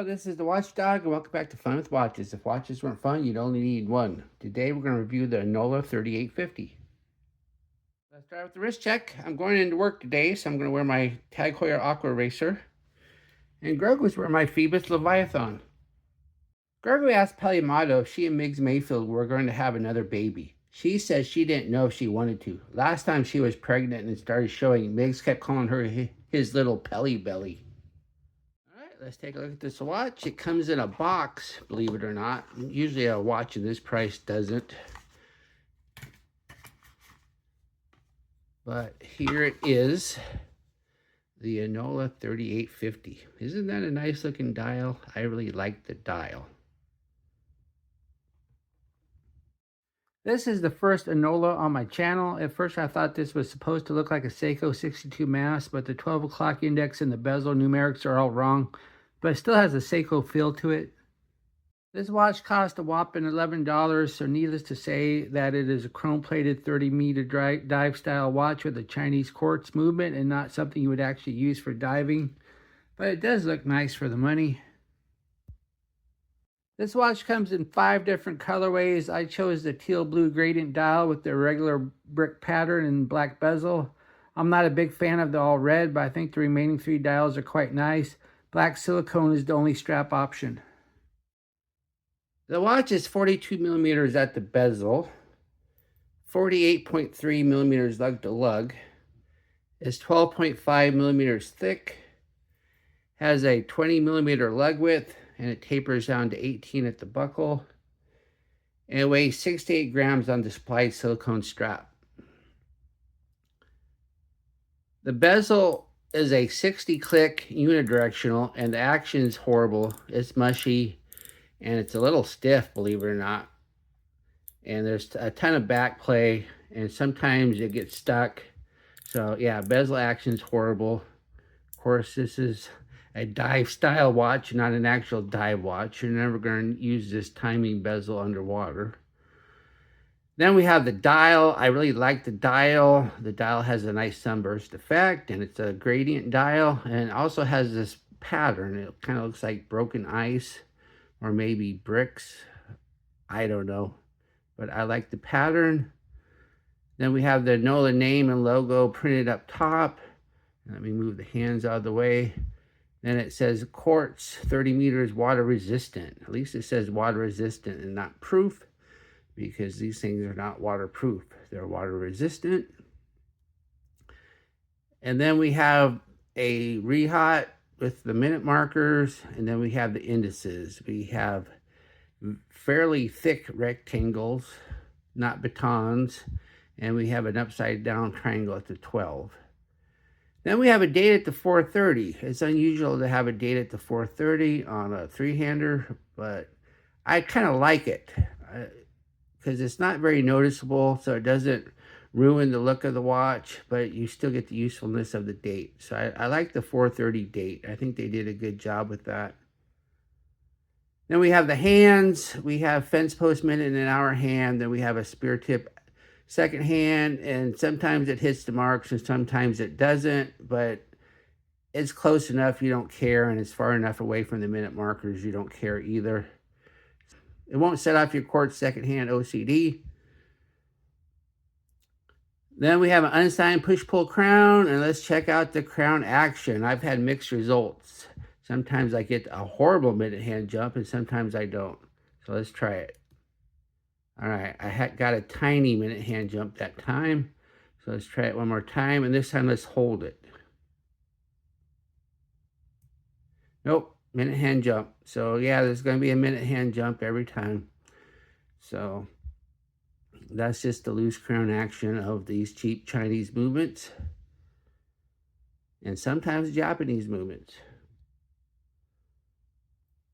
Hello, this is the Watchdog, and welcome back to Fun with Watches. If watches weren't fun, you'd only need one. Today, we're going to review the Onola 3850. Let's start with the wrist check. I'm going into work today, so I'm going to wear my Tag Heuer Aqua Racer. And Greg was wearing my Phoebus Leviathan. Gregory asked Pelimato if she and Miggs Mayfield were going to have another baby. She says she didn't know if she wanted to. Last time she was pregnant and started showing, Miggs kept calling her his little Pelly Belly. Let's take a look at this watch. It comes in a box, believe it or not. Usually a watch of this price doesn't. But here it is, the Onola 3850. Isn't that a nice looking dial? I really like the dial. This is the first Onola on my channel. At first I thought this was supposed to look like a Seiko 62 mass, but the 12 o'clock index and the bezel numerics are all wrong. But it still has a Seiko feel to it. This watch cost a whopping $11, so needless to say that it is a chrome-plated 30-meter dive-style watch with a Chinese quartz movement and not something you would actually use for diving. But it does look nice for the money. This watch comes in 5 different colorways. I chose the teal blue gradient dial with the regular brick pattern and black bezel. I'm not a big fan of the all red, but I think the remaining 3 dials are quite nice. Black silicone is the only strap option. The watch is 42 millimeters at the bezel, 48.3 millimeters lug to lug, is 12.5 millimeters thick, has a 20 millimeter lug width, and it tapers down to 18 at the buckle, and it weighs 6 to 8 grams on the supplied silicone strap. The bezel is a 60 click unidirectional, and the action is horrible. It's mushy, and it's a little stiff, believe it or not. And there's a ton of back play, and sometimes it gets stuck. So yeah, bezel action's horrible. Of course, this is a dive style watch, not an actual dive watch. You're never going to use this timing bezel underwater. Then we have the dial. I really like the dial. The dial has a nice sunburst effect, and it's a gradient dial, and it also has this pattern. It kind of looks like broken ice or maybe bricks. I don't know, but I like the pattern. Then we have the Onola name and logo printed up top. Let me move the hands out of the way. Then it says Quartz 30 meters water resistant. At least it says water resistant and not proof, because these things are not waterproof. They're water resistant. And then we have a rehat with the minute markers, and then we have the indices. We have fairly thick rectangles, not batons, and we have an upside down triangle at the 12. Then we have a date at the 4:30. It's unusual to have a date at the 4:30 on a three-hander, but I kind of like it because it's not very noticeable, so it doesn't ruin the look of the watch, but you still get the usefulness of the date. So I like the 4:30 date. I think they did a good job with that. Then we have the hands. We have fence post minute and an hour hand. Then we have a spear tip second hand, and sometimes it hits the marks and sometimes it doesn't, but it's close enough you don't care, and it's far enough away from the minute markers you don't care either. It won't set off your Quartz second hand OCD. Then we have an unsigned push-pull crown, and let's check out the crown action. I've had mixed results. Sometimes I get a horrible minute hand jump, and sometimes I don't. So let's try it. All right, I got a tiny minute hand jump that time. So let's try it one more time, and this time let's hold it. Nope, minute hand jump. So yeah, there's going to be a minute hand jump every time. So that's just the loose crown action of these cheap Chinese movements, and sometimes Japanese movements.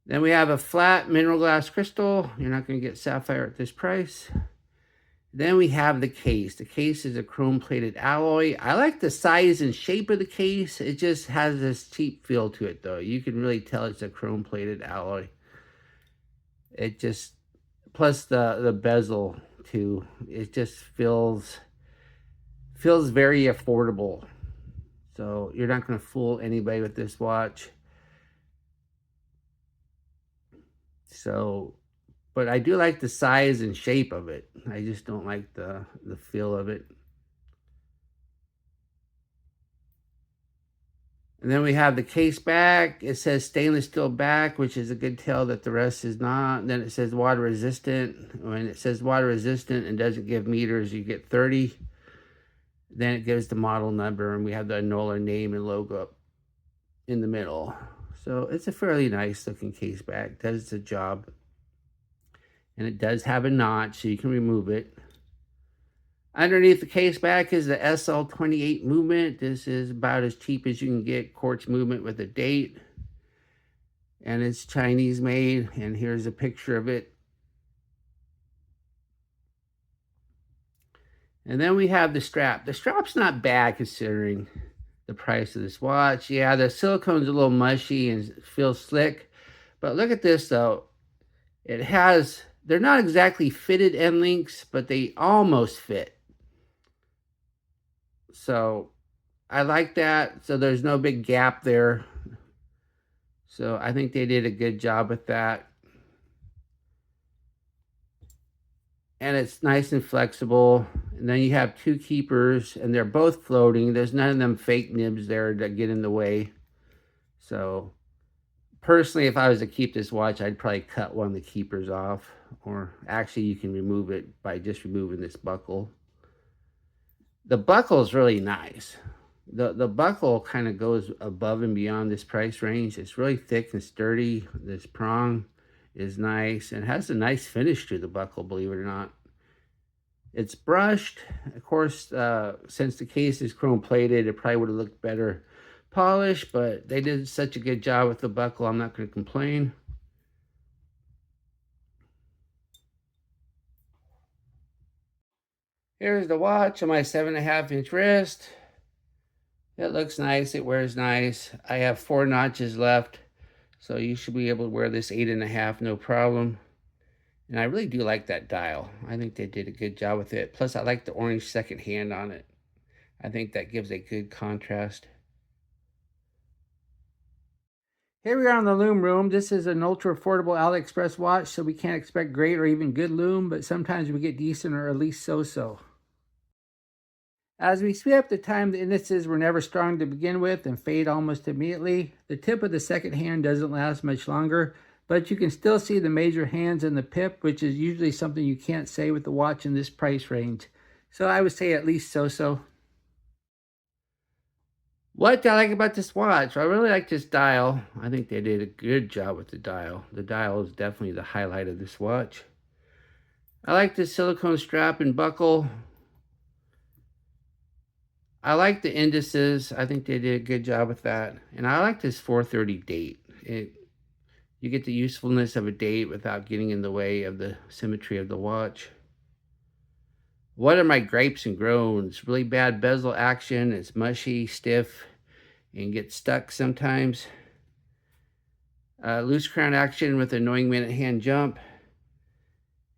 Then we have a flat mineral glass crystal. You're not going to get sapphire at this price. Then we have the case. The case is a chrome-plated alloy. I like the size and shape of the case. It just has this cheap feel to it, though. You can really tell it's a chrome-plated alloy. It just, plus the bezel, too. It just feels very affordable. So you're not going to fool anybody with this watch. So, but I do like the size and shape of it. I just don't like the feel of it. And then we have the case back. It says stainless steel back, which is a good tell that the rest is not. And then it says water resistant. When it says water resistant and doesn't give meters, you get 30. Then it gives the model number, and we have the Onola name and logo up in the middle. So it's a fairly nice looking case back. Does the job. And it does have a notch, so you can remove it. Underneath the case back is the SL28 movement. This is about as cheap as you can get quartz movement with a date. And it's Chinese made. And here's a picture of it. And then we have the strap. The strap's not bad considering the price of this watch. Yeah, the silicone's a little mushy and feels slick. But look at this though. It has, they're not exactly fitted end links, but they almost fit. So I like that. So there's no big gap there. So I think they did a good job with that. And it's nice and flexible. And then you have two keepers, and they're both floating. There's none of them fake nibs there that get in the way. So personally, if I was to keep this watch, I'd probably cut one of the keepers off. Or actually, you can remove it by just removing this buckle. The buckle is really nice. The buckle kind of goes above and beyond this price range. It's really thick and sturdy. This prong is nice and has a nice finish to the buckle, believe it or not. It's brushed. Of course, since the case is chrome plated, it probably would have looked better polished, but they did such a good job with the buckle, I'm not going to complain. Here's the watch on my 7.5-inch wrist. It looks nice. It wears nice. I have 4 notches left, so you should be able to wear this 8.5 no problem. And I really do like that dial. I think they did a good job with it. Plus, I like the orange second hand on it. I think that gives a good contrast. Here we are in the loom room. This is an ultra affordable AliExpress watch, so we can't expect great or even good loom, but sometimes we get decent or at least so-so. As we speed up the time, the indices were never strong to begin with and fade almost immediately. The tip of the second hand doesn't last much longer, but you can still see the major hands in the pip, which is usually something you can't say with the watch in this price range. So I would say at least so-so. What do I like about this watch? I really like this dial. I think they did a good job with the dial. The dial is definitely the highlight of this watch. I like the silicone strap and buckle. I like the indices. I think they did a good job with that. And I like this 430 date. You get the usefulness of a date without getting in the way of the symmetry of the watch. What are my gripes and groans? Really bad bezel action. It's mushy, stiff, and gets stuck sometimes. Loose crown action with annoying minute hand jump.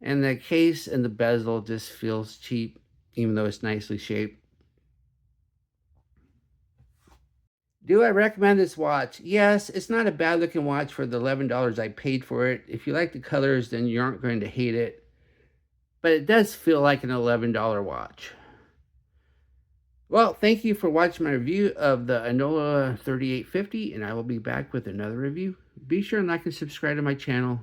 And the case and the bezel just feels cheap, even though it's nicely shaped. Do I recommend this watch? Yes, it's not a bad looking watch for the $11 I paid for it. If you like the colors, then you aren't going to hate it. But it does feel like an $11 watch. Well, thank you for watching my review of the Onola 3850, and I will be back with another review. Be sure and like and subscribe to my channel.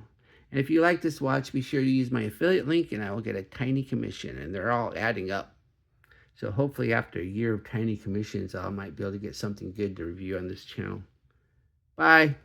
And if you like this watch, be sure to use my affiliate link, and I will get a tiny commission, and they're all adding up. So hopefully after a year of tiny commissions, I might be able to get something good to review on this channel. Bye.